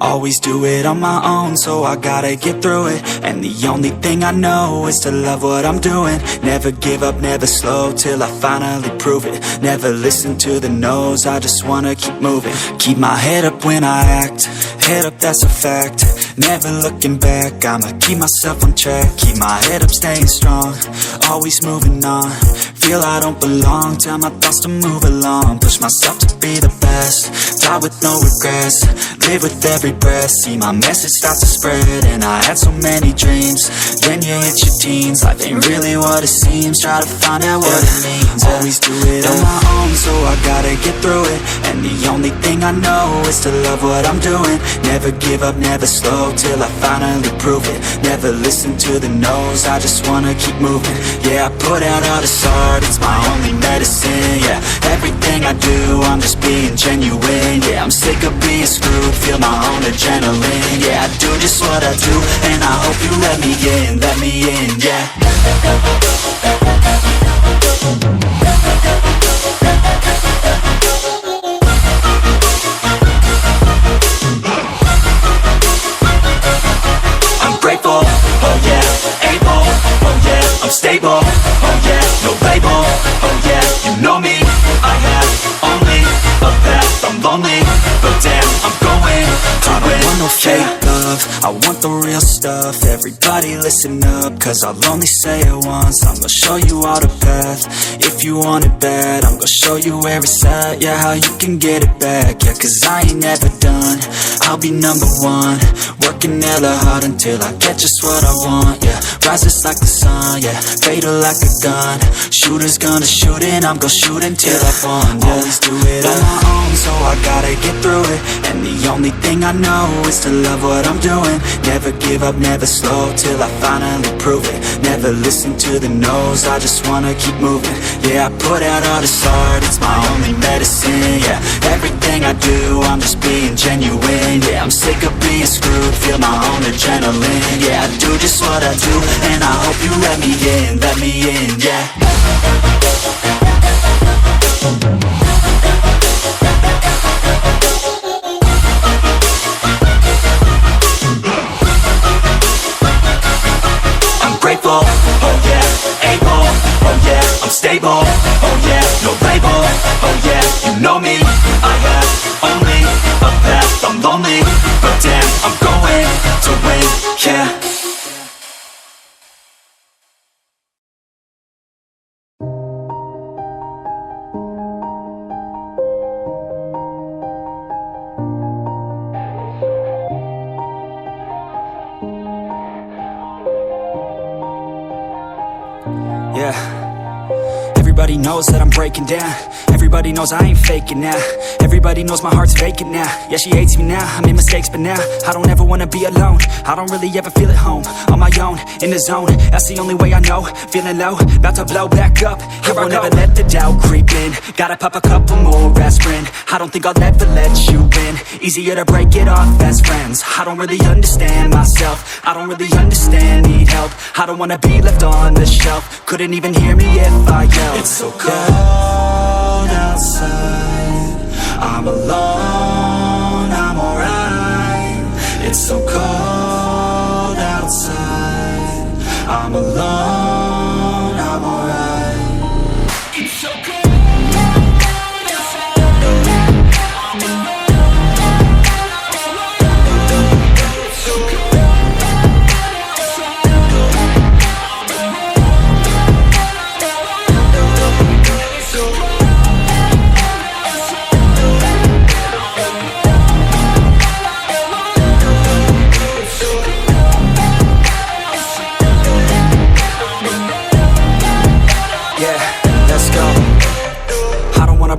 Always do it on my own, so I gotta get through it. And the only thing I know is to love what I'm doing. Never give up, never slow, till I finally prove it. Never listen to the no's, I just wanna keep moving. Keep my head up when I act, head up, that's a fact. Never looking back, I'ma keep myself on track. Keep my head up, staying strong, always moving on. Feel I don't belong, tell my thoughts to move along. Push myself to be the best, die with no regrets. Live with every breath, see my message start to spread. And I had so many dreams, then you hit your teens. Life ain't really what it seems, try to find out what it means. Always do it on my own, so I gotta get through it. And the only thing I know is to love what I'm doing. Never give up, never slow, till I finally prove it. Never listen to the no's, I just wanna keep moving. Yeah, I put out all this art, it's my only medicine. Yeah, everything I do, I'm just being genuine. Yeah, I'm sick of being screwed, feel my own adrenaline. Yeah, I do just what I do, and I hope you let me in, yeah. I'm grateful, oh yeah, able, oh yeah, I'm stable, oh yeah, no label, oh yeah, you know me, I have only a path, I'm lonely, but damn, I'm going to win. I don't want no fake love, I want the real stuff. Everybody listen up, cause I'll only say it once. I'm gonna show you all the path, if you want it bad. I'm gonna show you where it's at, yeah, how you can get it back. Yeah, cause I ain't never done, I'll be number one. Working hella hard until I get just what I want, yeah. Rises like the sun, yeah, fatal like a gun. Shooter's gonna shoot and I'm gonna shoot until I won, yeah. Always do it on my own, so I gotta get through it. And the only thing I know is to love what I'm doing. Never give up, never slow, till I finally prove it. Never listen to the no's, I just wanna keep moving. Yeah, I put out all this art, it's my only medicine. Yeah, everything I do, I'm just being genuine. Yeah, I'm sick of being screwed, feel my own adrenaline. Yeah, I do just what I do, and I hope you let me in, yeah. I'm grateful, oh yeah, able, oh yeah, I'm stable, oh yeah, no label, oh yeah, you know me, I have only a path, I'm lonely, but damn, I'm going to win, yeah. Yeah, everybody knows that I'm breaking down. Everybody knows I ain't faking now. Everybody knows my heart's vacant now. Yeah, she hates me now, I made mistakes but now I don't ever wanna be alone. I don't really ever feel at home. On my own, in the zone, that's the only way I know. Feeling low, about to blow back up. Here I won't ever let the doubt creep in. Gotta pop a couple more aspirin. I don't think I'll ever let you in. Easier to break it off best friends. I don't really understand myself, I don't really understand, need help. I don't wanna be left on the shelf. Couldn't even hear me if I yelled. It's so cold outside, I'm alone, I'm alright. It's so cold outside, I'm alone, I'm alright. It's so cold.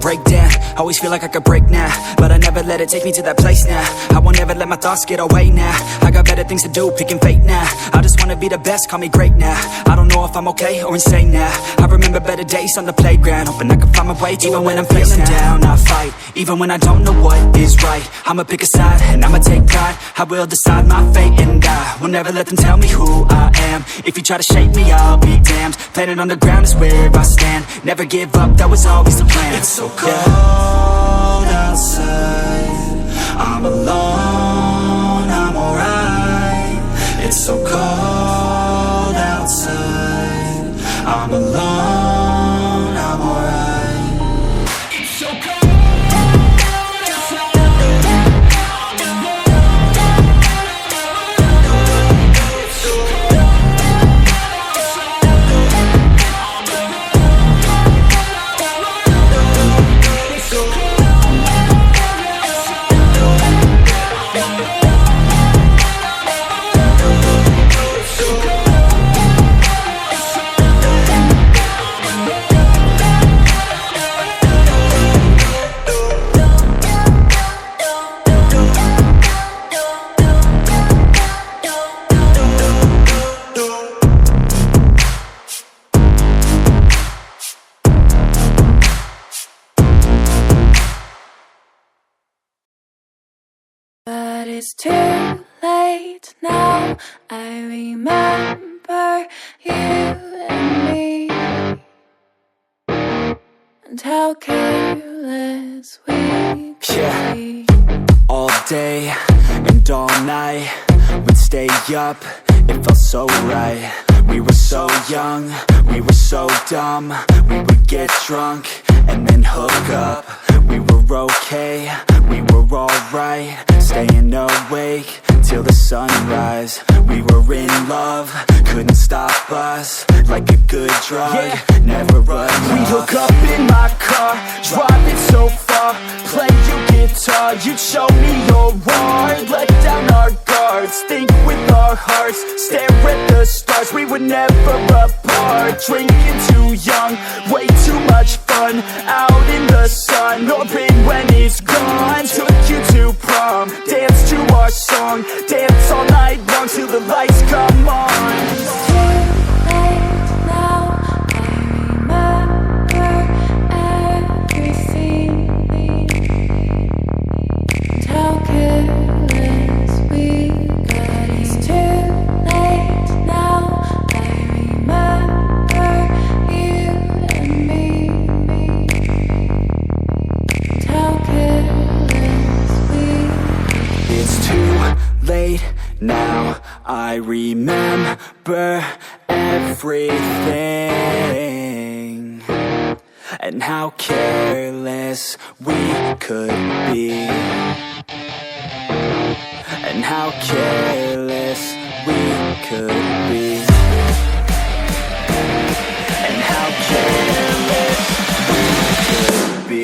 Break down, always feel like I could break now, but I never let it take me to that place now. I won't ever let my thoughts get away now. I got better things to do, picking fate now. I just wanna be the best, call me great now. I don't know if I'm okay or insane now. I remember better days on the playground, hoping I can find my way. Even when I'm feeling down, I fight. Even when I don't know what is right, I'ma pick a side and I'ma take pride. I will decide my fate and I will never let them tell me who I am. If you try to shake me, I'll be damned. Planet on the ground is where I stand. Never give up, that was always the plan. It's so cold outside, I'm alone. so cold outside. I'm alone, I'm alright. It's so cold. But it's too late now. I remember you and me, and how careless we could be. All day and all night, we'd stay up, it felt so right. We were so young, we were so dumb. We would get drunk and then hook up. We were okay, we were alright, staying awake till the sunrise. We were in love, couldn't stop us, like a good drug, never enough. We hook up in my car, driving so far, play your guitar, you'd show me your art, let down our guards, think with our hearts, stare at the stars, we were never apart, drinking too young, way too much fun, out in the sun, open when it's gone, took you to prom, dance to our song, dance all night long till the lights come on. It's too late now. I remember everything, and how careless we got. It's too late now. I remember you and me, and how careless we got. It's too late now, I remember everything, and how careless we could be, and how careless we could be, and how careless we could be.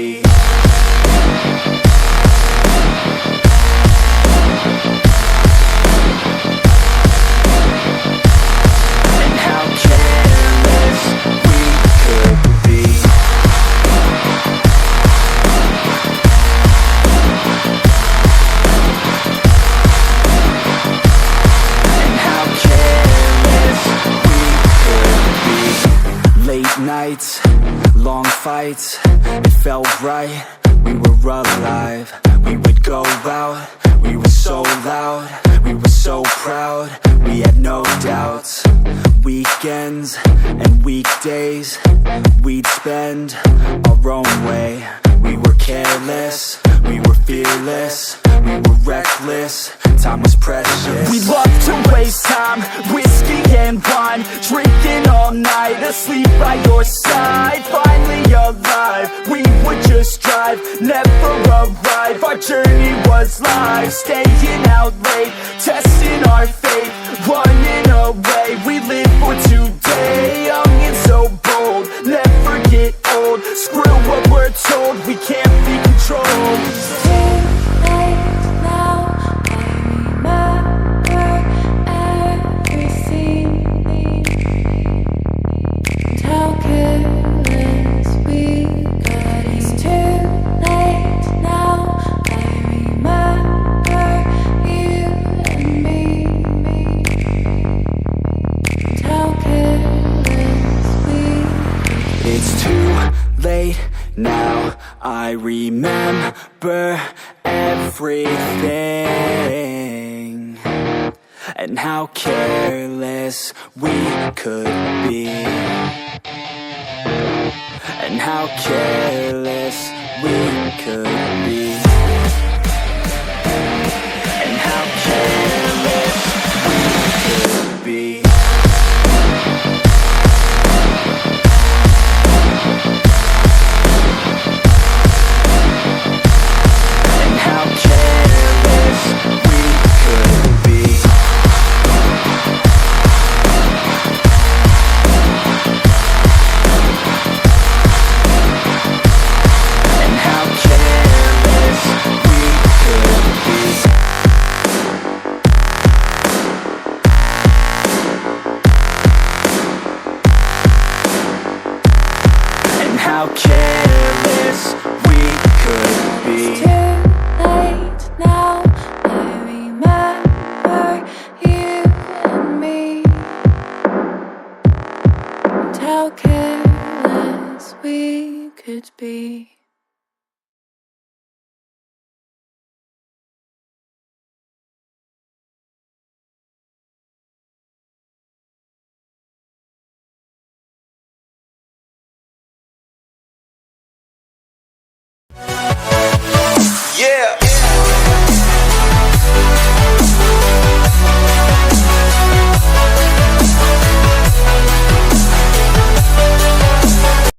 Nights, long fights, it felt right, we were alive. We would go out, we were so loud, we were so proud, we had no doubts. Weekends and weekdays, we'd spend our own way. We were careless, we were fearless, we were reckless, time was precious. We loved to waste time, whiskey and wine, drinking all night, asleep by your side. Finally alive, we would just drive, never arrive. Our journey was live, staying out late, testing our fate, running away. We live for today, young and so bold, never get old. Screw what we're told, we can't be controlled. It's too late now. I remember everything, and how careless we got. It's too late now. I remember you and me, and how careless we got. It's too late now, I remember everything, and how careless we could be, and how careless we could be, and how careless we could be. careless we could be. It's too late now. I remember you and me, and how careless we could be.